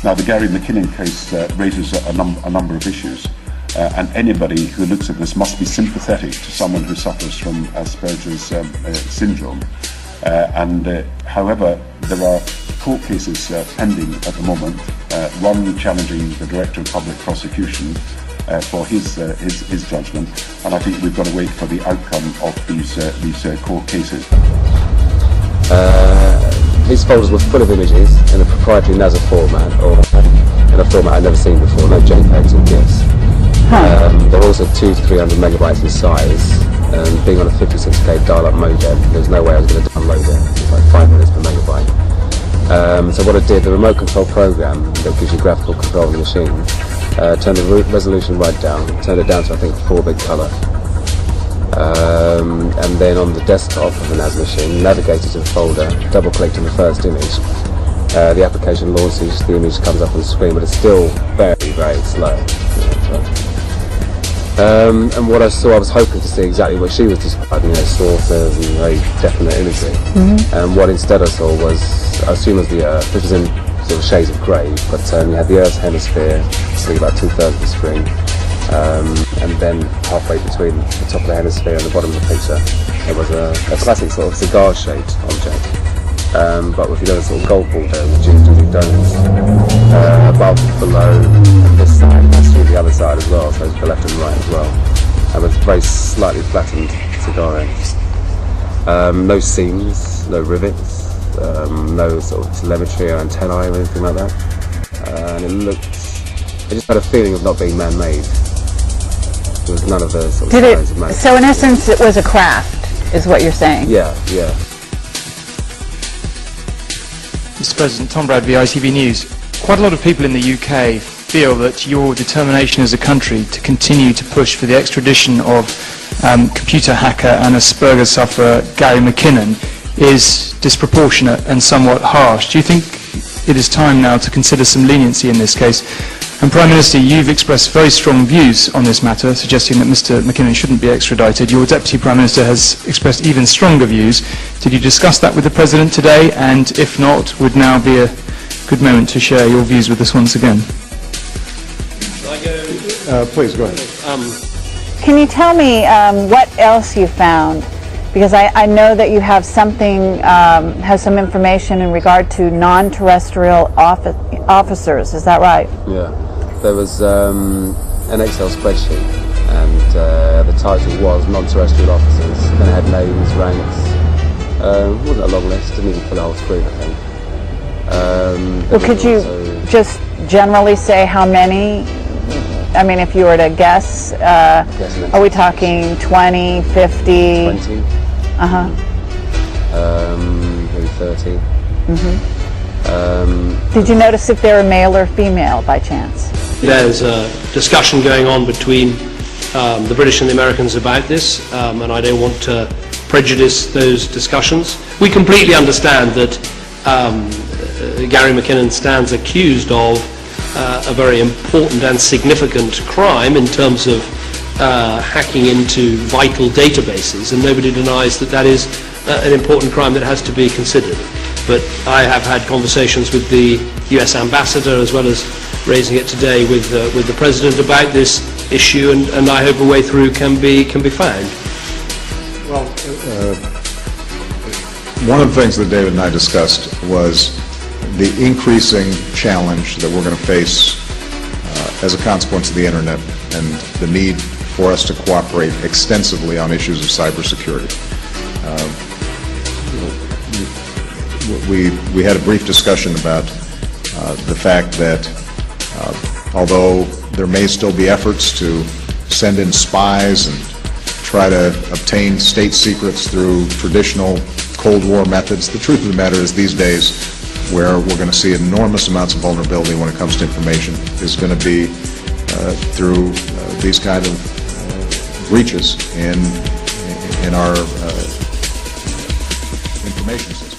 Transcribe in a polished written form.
Now, the Gary Mckinnon case raises a number of issues, and anybody who looks at this must be sympathetic to someone who suffers from Asperger's syndrome. However, there are court cases pending at the moment, one challenging the Director of Public Prosecution for his judgment, and I think we've got to wait for the outcome of these court cases. These folders were full of images in a proprietary NASA format, or in a format I'd never seen before, no JPEGs or GIFs. They're also 200 to 300 megabytes in size, and being on a 56k dial-up modem, there's no way I was going to download it. It's like 5 minutes per megabyte. So what I did, the remote control program that gives you graphical control of the machine, turned the resolution right down, turned it down to I think 4-bit colour. And then on the desktop of the NAS machine, navigated to the folder, double-clicked on the first image. The application launches, the image comes up on the screen, but it's still very, very slow. And what I saw, I was hoping to see exactly what she was describing, saucers and very definite imagery. And what instead I saw was, I assume it was the Earth, which was in sort of shades of grey, but you had the Earth's hemisphere, sitting about 2/3 of the screen. And then halfway between the top of the hemisphere and the bottom of the picture, there was a classic sort of cigar-shaped object, but with a sort of golf ball dome, geodesic domes, above, below, and this side, and through the other side as well, so the left and right as well, and with very slightly flattened cigar ends. No seams, no rivets, no sort of telemetry or antennae or anything like that, and it looked, I just had a feeling of not being man-made. There was none of the sort of signs of man. So in essence, it was a craft, is what you're saying? Yeah, yeah. Mr. President, Tom Bradby, ITV News. Quite a lot of people in the UK feel that your determination as a country to continue to push for the extradition of computer hacker and Asperger's sufferer Gary Mckinnon is disproportionate and somewhat harsh. Do you think it is time now to consider some leniency in this case? And Prime Minister, you've expressed very strong views on this matter, suggesting that Mr. Mckinnon shouldn't be extradited. Your Deputy Prime Minister has expressed even stronger views. Did you discuss that with the President today? And if not, would now be a good moment to share your views with us once again? Shall I go? Please, go ahead. Can you tell me what else you found? Because I know that you have something, have some information in regard to non-terrestrial officers. Is that right? Yeah. There was an Excel spreadsheet, and the title was non-terrestrial officers. Then it had names, ranks. Wasn't a long list. Didn't even fill the whole screen, I think. Well, could you just generally say how many? I mean, if you were to guess, are we talking 20, 50? 20. Maybe 30. Did you notice if they were male or female by chance? There's a discussion going on between the British and the Americans about this, and I don't want to prejudice those discussions. We completely understand that Gary Mckinnon stands accused of a very important and significant crime in terms of hacking into vital databases, and nobody denies that that is an important crime that has to be considered. But I have had conversations with the US ambassador, as well as raising it today with the President about this issue, and I hope a way through can be found. Well, one of the things that David and I discussed was the increasing challenge that we're going to face as a consequence of the internet, and the need for us to cooperate extensively on issues of cybersecurity. We had a brief discussion about the fact that although there may still be efforts to send in spies and try to obtain state secrets through traditional Cold War methods, the truth of the matter is these days, where we're going to see enormous amounts of vulnerability when it comes to information, is going to be through these kind of breaches in our information system.